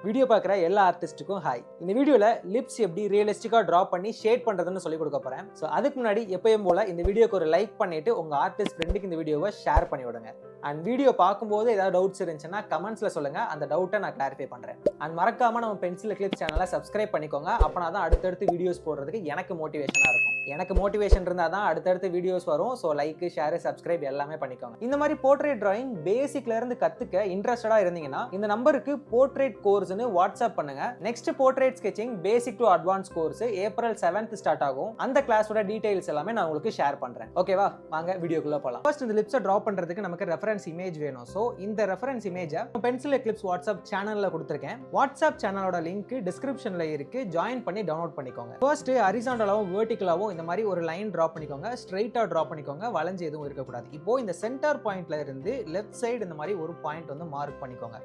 Video பார்க்குற எல்லா ஆர்டிஸ்ட்டுக்கும் hi. இந்த வீடியோவில் லிப்ஸ் எப்படி ரியலிஸ்டிக்காக ட்ரா பண்ணி ஷேட் பண்ணுறதுன்னு சொல்லி கொடுக்க போகிறேன். ஸோ அதுக்கு முன்னாடி எப்பயும் போல் இந்த வீடியோக்கு ஒரு லைக் பண்ணிவிட்டு உங்கள் ஆர்டிஸ்ட் ஃப்ரெண்டுக்கு இந்த வீடியோவை ஷேர் பண்ணி விடுங்க. அண்ட் வீடியோ பார்க்கும்போது ஏதாவது டவுட்ஸ் இருந்துச்சுன்னா கமெண்ட்ஸில் சொல்லுங்கள், அந்த டவுட்டை நான் கிளாரிஃபை பண்ணுறேன். அண்ட் மறக்காமல் நம்ம பென்சில் கிளிப்ஸ் சேனலை சப்ஸ்கிரைப் பண்ணிக்கோங்க. அப்போனா தான் அடுத்தடுத்து வீடியோஸ் போடுறதுக்கு எனக்கு மோட்டிவேஷனாக இருக்கும். எனக்கு மோட்டிவேஷன் இருந்தால் தான் அடுத்தடுத்து வீடியோஸ் வரும். ஸோ லைக், ஷேர், சப்ஸ்கிரைப் எல்லாமே பண்ணிக்கோங்க. இந்த மாதிரி போர்ட்ரேட் டிராயிங் பேசிக்லேருந்து கற்றுக்க இன்ட்ரெஸ்டடாக இருந்தீங்கன்னா இந்த நம்பருக்கு போர்ட்ரேட் கோர்ஸ்னு வாட்ஸ்அப் பண்ணுங்க. Next portrait sketching basic to advance course April 7th start ஆகும். அந்த கிளாஸோட டீடைல்ஸ் எல்லாமே நான் உங்களுக்கு ஷேர் பண்றேன். ஓகேவா, வாங்க வீடியோக்குள்ள போலாம். ஃபர்ஸ்ட் இந்த லிப்ஸை டிரா பண்றதுக்கு நமக்கு ரெஃபரன்ஸ் இமேஜ் வேணும். ஸோ இந்த ரெஃபரன்ஸ் இமேஜை பென்சில் கிளிப்ஸ் வாட்ஸ்அப் சேனல்ல கொடுத்துருக்கேன். வாட்ஸ்அப் சேனலோட லிங்க் டிஸ்கிரிப்ஷன்ல இருக்கு, ஜாயின் பண்ணி டவுன்லோட் பண்ணிக்கோங்க. ஃபர்ஸ்ட் ஹரிசாண்டலாவும் வெர்டிகலாவும் இந்த மாதிரி ஒரு லைன் டிரா பண்ணிக்கோங்க. ஸ்ட்ரைட்டா டிரா பண்ணிக்கோங்க, வளைஞ்சு எதுவும் இருக்கக்கூடாது. இப்போ இந்த சென்டர் பாயிண்ட்ல இருந்து லெஃப்ட் சைடு இந்த மாதிரி ஒரு பாயிண்ட் வந்து மார்க் பண்ணிக்கோங்க.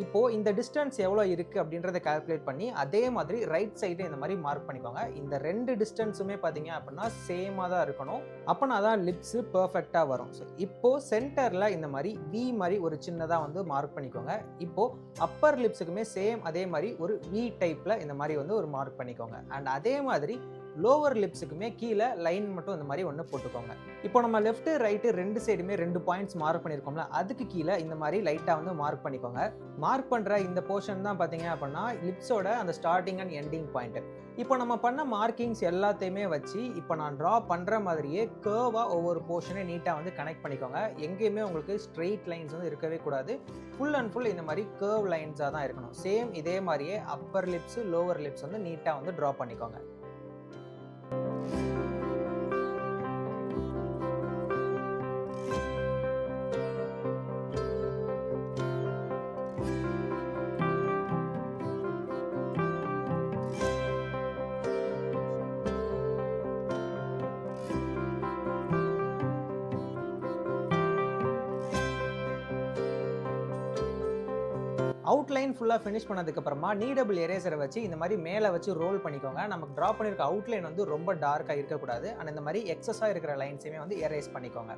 இப்போ இந்த டிஸ்டன்ஸ் எவ்வளோ இருக்குது அப்படின்றத கால்குலேட் பண்ணி அதே மாதிரி ரைட் சைடு இந்த மாதிரி மார்க் பண்ணிக்கோங்க. இந்த ரெண்டு டிஸ்டன்ஸுமே பார்த்தீங்க அப்படின்னா சேமாக தான் இருக்கணும். அப்போனா தான் லிப்ஸு பர்ஃபெக்டாக வரும். ஸோ இப்போது சென்டரில் இந்த மாதிரி வி மாதிரி ஒரு சின்னதாக வந்து மார்க் பண்ணிக்கோங்க. இப்போது அப்பர் லிப்ஸுக்குமே சேம் அதே மாதிரி ஒரு வி டைப்பில் இந்த மாதிரி வந்து ஒரு மார்க் பண்ணிக்கோங்க. அண்ட் அதே மாதிரி லோவர் லிப்ஸுக்குமே கீழே லைன் மட்டும் இந்த மாதிரி ஒன்று போட்டுக்கோங்க. இப்போ நம்ம லெஃப்ட் ரைட்டு ரெண்டு சைடுமே 2 பாயிண்ட்ஸ் மார்க் பண்ணியிருக்கோம்ல, அதுக்கு கீழே இந்த மாதிரி லைட்டாக வந்து மார்க் பண்ணிக்கோங்க. மார்க் பண்ணுற இந்த போர்ஷன் தான் பார்த்தீங்க அப்படின்னா லிப்ஸோட அந்த ஸ்டார்டிங் அண்ட் எண்டிங் பாயிண்ட். இப்போ நம்ம பண்ண மார்க்கிங்ஸ் எல்லாத்தையுமே வச்சு இப்போ நான் ட்ரா பண்ணுற மாதிரியே கர்வாக ஒவ்வொரு போர்ஷனை நீட்டாக வந்து கனெக்ட் பண்ணிக்கோங்க. எங்கேயுமே உங்களுக்கு ஸ்ட்ரெயிட் லைன்ஸ் வந்து இருக்கவே கூடாது. ஃபுல் அண்ட் ஃபுல் இந்த மாதிரி கர்வ் லைன்ஸாக தான் இருக்கணும். சேம் இதே மாதிரியே அப்பர் லிப்ஸ், லோவர் லிப்ஸ் வந்து நீட்டாக வந்து ட்ரா பண்ணிக்கோங்க. அவுட்லைன் ஃபுல்லாக ஃபினிஷ் பண்ணதுக்கப்புறமா நீடபிள் எரேசரை வச்சு இந்த மாதிரி மேலே வச்சு ரோல் பண்ணிக்கோங்க. நமக்கு ட்ரா பண்ணியிருக்க அவுட்லைன் வந்து ரொம்ப டார்க்காக இருக்கக்கூடாது. அண்ட் இந்த மாதிரி எக்ஸஸாக இருக்கிற லைன்ஸையுமே வந்து எரேஸ் பண்ணிக்கோங்க.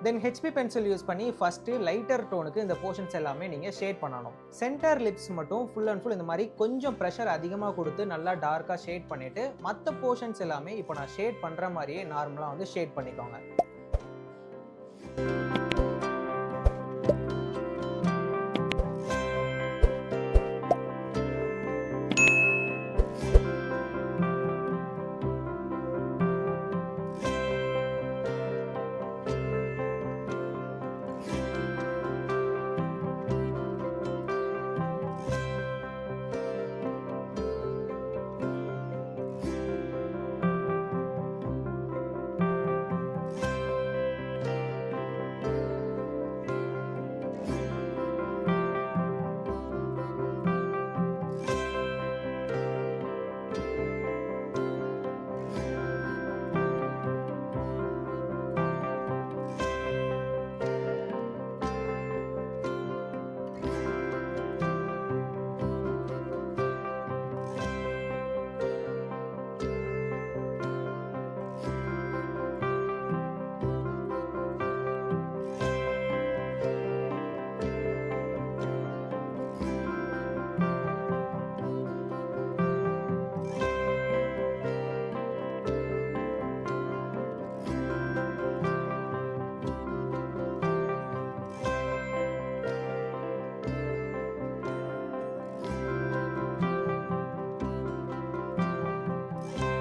தென் ஹெச்பி பென்சில் யூஸ் பண்ணி ஃபஸ்ட்டு லைட்டர் டோனுக்கு இந்த போர்ஷன்ஸ் எல்லாமே நீங்கள் ஷேட் பண்ணணும். சென்டர் லிப்ஸ் மட்டும் ஃபுல் அண்ட் ஃபுல் இந்த மாதிரி கொஞ்சம் ப்ரெஷர் அதிகமாக கொடுத்து நல்லா டார்க்காக ஷேட் பண்ணிவிட்டு மற்ற போர்ஷன்ஸ் எல்லாமே இப்போ நான் ஷேட் பண்ணுற மாதிரியே நார்மலாக வந்து ஷேட் பண்ணிக்கோங்க.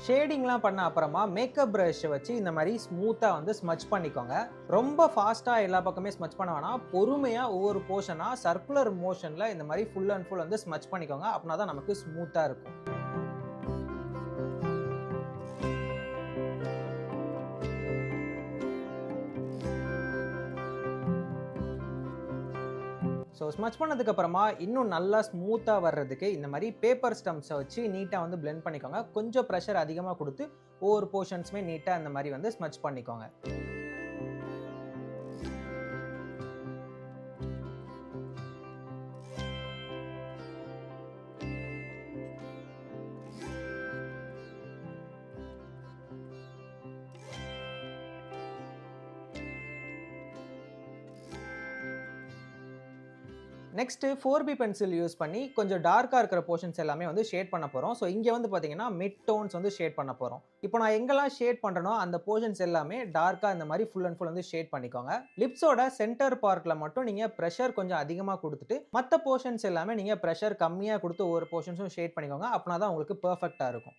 ஷேடிங்லாம் பண்ண அப்புறமா மேக்கப் ப்ரஷ் வச்சு இந்த மாதிரி ஸ்மூத்தாக வந்து ஸ்மச் பண்ணிக்கோங்க. ரொம்ப ஃபாஸ்ட்டாக எல்லா பக்கமே ஸ்மச் பண்ண வேணாம். பொறுமையாக ஒவ்வொரு போர்ஷனாக சர்க்குலர் மோஷனில் இந்த மாதிரி ஃபுல் அண்ட் ஃபுல் வந்து ஸ்மச் பண்ணிக்கோங்க. அப்படின்னா தான் நமக்கு ஸ்மூத்தாக இருக்கும். ஸோ ஸ்மச் பண்ணதுக்கப்புறமா இன்னும் நல்லா ஸ்மூத்தாக வர்றதுக்கு இந்த மாதிரி பேப்பர் ஸ்டம்ப்ஸை வச்சு நீட்டாக வந்து பிளெண்ட் பண்ணிக்கோங்க. கொஞ்சம் ப்ரெஷர் அதிகமாக கொடுத்து ஒவ்வொரு போர்ஷன்ஸுமே நீட்டாக இந்த மாதிரி வந்து ஸ்மச் பண்ணிக்கோங்க. நெக்ஸ்ட் 4B பென்சில் யூஸ் பண்ணி கொஞ்சம் டார்க்கா இருக்கிற போர்ஷன்ஸ் எல்லாமே வந்து ஷேட் பண்ண போறோம். ஸோ இங்க வந்து பாத்தீங்கன்னா மிட் டோன்ஸ் வந்து ஷேட் பண்ண போறோம். இப்போ நான் எங்கெல்லாம் ஷேட் பண்றேனோ அந்த போர்ஷன்ஸ் எல்லாமே டார்க்கா இந்த மாதிரி ஃபுல் அண்ட் ஃபுல் வந்து ஷேட் பண்ணிக்கோங்க. லிப்ஸோட சென்டர் பார்ட்ல மட்டும் நீங்க பிரஷர் கொஞ்சம் அதிகமா கொடுத்துட்டு மற்ற போர்ஷன்ஸ் எல்லாமே நீங்க பிரஷர் கம்மியா கொடுத்து ஒவ்வொரு போர்ஷன்ஸும் ஷேட் பண்ணிக்கோங்க. அப்படின்னா தான் உங்களுக்கு பெர்ஃபெக்ட்டா இருக்கும்.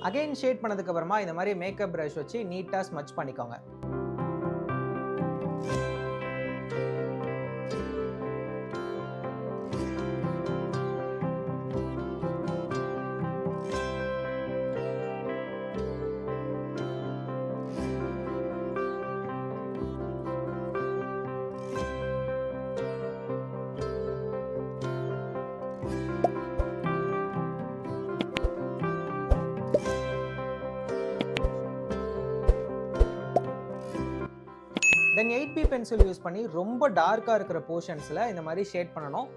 அகைன் ஷேட் பண்ணதுக்கு அப்புறமா இந்த மாதிரி மேக்கப் பிரஷ் வச்சு நீட்டா ஸ்மட்ச் பண்ணிக்கோங்க. தென் 8B பென்சில் யூஸ் பண்ணி ரொம்ப டார்க்காக இருக்கிற போர்ஷன்ஸில் இந்த மாதிரி ஷேட் பண்ணணும்.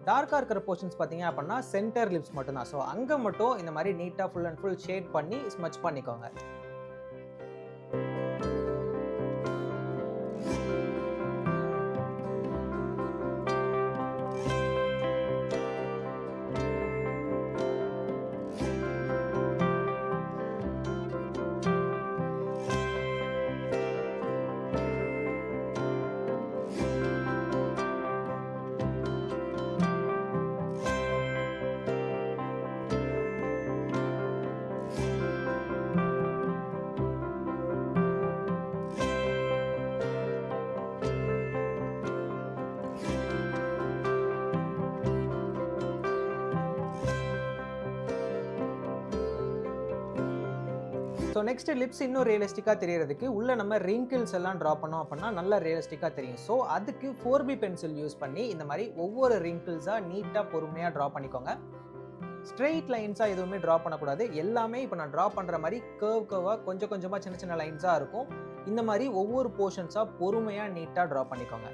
டார்க்காக இருக்கிற போர்ஷன்ஸ் பார்த்தீங்க அப்படின்னா சென்டர் லிப்ஸ் மட்டும்தான். ஸோ அங்கே மட்டும் இந்த மாதிரி நீட்டாக ஃபுல் அண்ட் ஃபுல் ஷேட் பண்ணி ஸ்மச் பண்ணிக்கோங்க. ஸோ நெக்ஸ்ட் லிப்ஸ் இன்னும் ரியலிஸ்டிக்காக தெரியறதுக்கு உள்ள நம்ம ரிங்கிள்ஸ் எல்லாம் ட்ரா பண்ணோம் அப்படின்னா நல்லா ரியலிஸ்டிக்காக தெரியும். ஸோ அதுக்கு 4B பென்சில் யூஸ் பண்ணி இந்த மாதிரி ஒவ்வொரு ரிங்கிள்ஸாக நீட்டாக பொறுமையாக ட்ரா பண்ணிக்கோங்க. ஸ்ட்ரெயிட் லைன்ஸாக எதுவுமே ட்ரா பண்ணக்கூடாது. எல்லாமே இப்போ நான் ட்ரா பண்ணுற மாதிரி கர்வாக கொஞ்சம் கொஞ்சமாக சின்ன சின்ன லைன்ஸாக இருக்கும். இந்த மாதிரி ஒவ்வொரு போர்ஷன்ஸாக பொறுமையாக நீட்டாக ட்ரா பண்ணிக்கோங்க.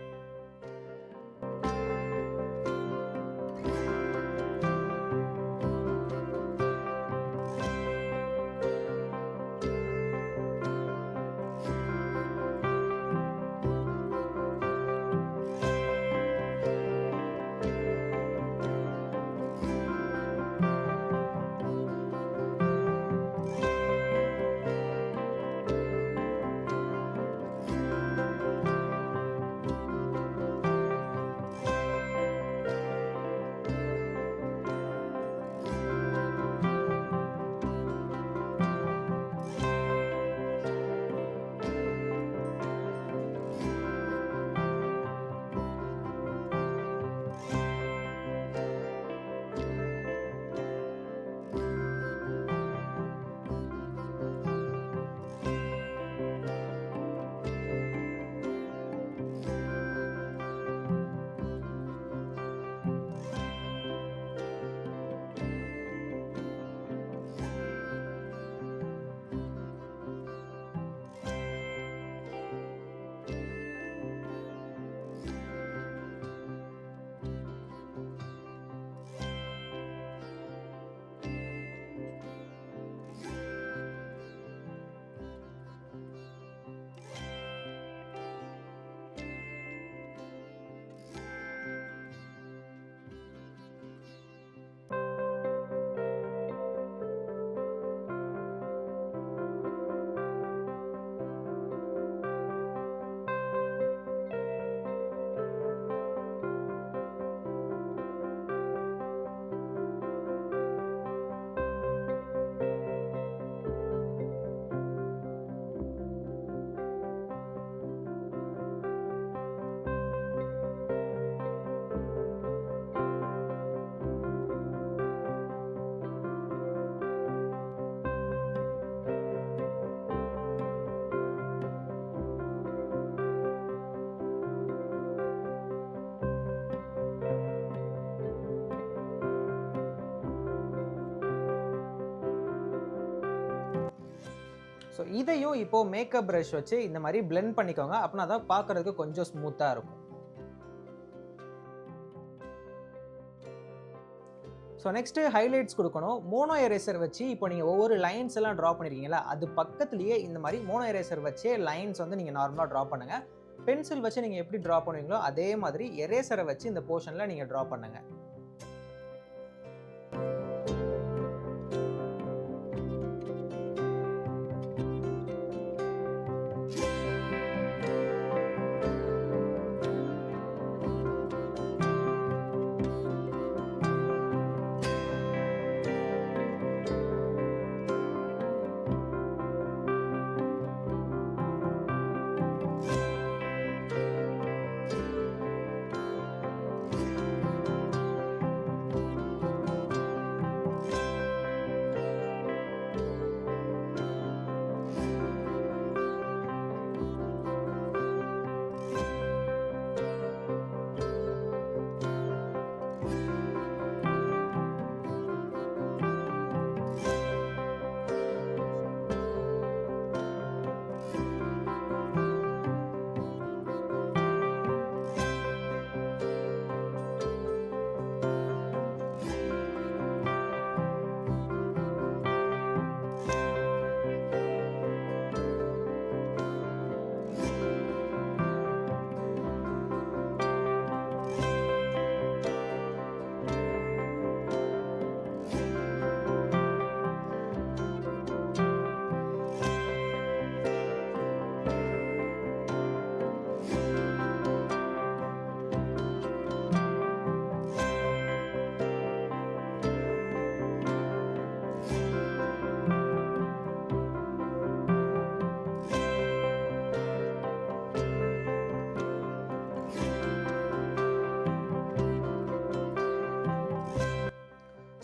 ஸோ இதையும் இப்போ மேக்கப் ப்ரஷ் வச்சு இந்த மாதிரி blend பண்ணிக்கோங்க. அப்படின்னா தான் பார்க்கறதுக்கு கொஞ்சம் ஸ்மூத்தாக இருக்கும். ஸோ நெக்ஸ்ட்டு ஹைலைட்ஸ் கொடுக்கணும். மோனோ எரேசர் வச்சு இப்போ நீங்கள் ஒவ்வொரு லைன்ஸ் எல்லாம் ட்ரா பண்ணியிருக்கீங்களா, அது பக்கத்துலேயே இந்த மாதிரி மோனோ எரேசர் வச்சே லைன்ஸ் வந்து நீங்கள் நார்மலாக ட்ரா பண்ணுங்கள். பென்சில் வச்சு நீங்கள் எப்படி ட்ரா பண்ணுவீங்களோ அதே மாதிரி எரேசரை வச்சு இந்த போர்ஷனில் நீங்கள் ட்ரா பண்ணுங்கள்.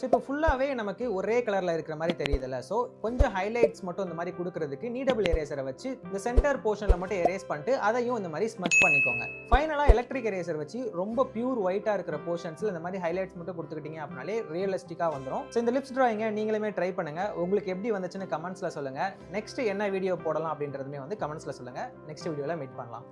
ஸோ இப்போ ஃபுல்லாகவே நமக்கு ஒரே கலரில் இருக்கிற மாதிரி தெரியுதுல்ல. ஸோ கொஞ்சம் ஹைலைட்ஸ் மட்டும் இந்த மாதிரி கொடுக்கறதுக்கு நீடபிள் எரேசரை வச்சு இந்த சென்டர் போர்ஷனில் மட்டும் எரேஸ் பண்ணிட்டு அதையும் இந்த மாதிரி ஸ்மச் பண்ணிக்கோங்க. ஃபைனலாக எலக்ட்ரிக் எரேசர் வச்சு ரொம்ப பியூர் ஒயிட்டாக இருக்கிற போர்ஷன்ஸில் இந்த மாதிரி ஹைலைட்ஸ் மட்டும் கொடுத்துக்கிட்டீங்க அப்படின்னாலே ரியலிஸ்டிக்காக வந்துடும். ஸோ இந்த லிப்ஸ் ட்ராயிங்கை நீங்களுமே ட்ரை பண்ணுங்கள். உங்களுக்கு எப்படி வந்துச்சுன்னு கமெண்ட்ஸில் சொல்லுங்கள். நெக்ஸ்ட் என்ன வீடியோ போடலாம் அப்படின்றதுமே வந்து கமெண்ட்ஸில் சொல்லுங்கள். நெக்ஸ்ட் வீடியோவில் மீட் பண்ணலாம்.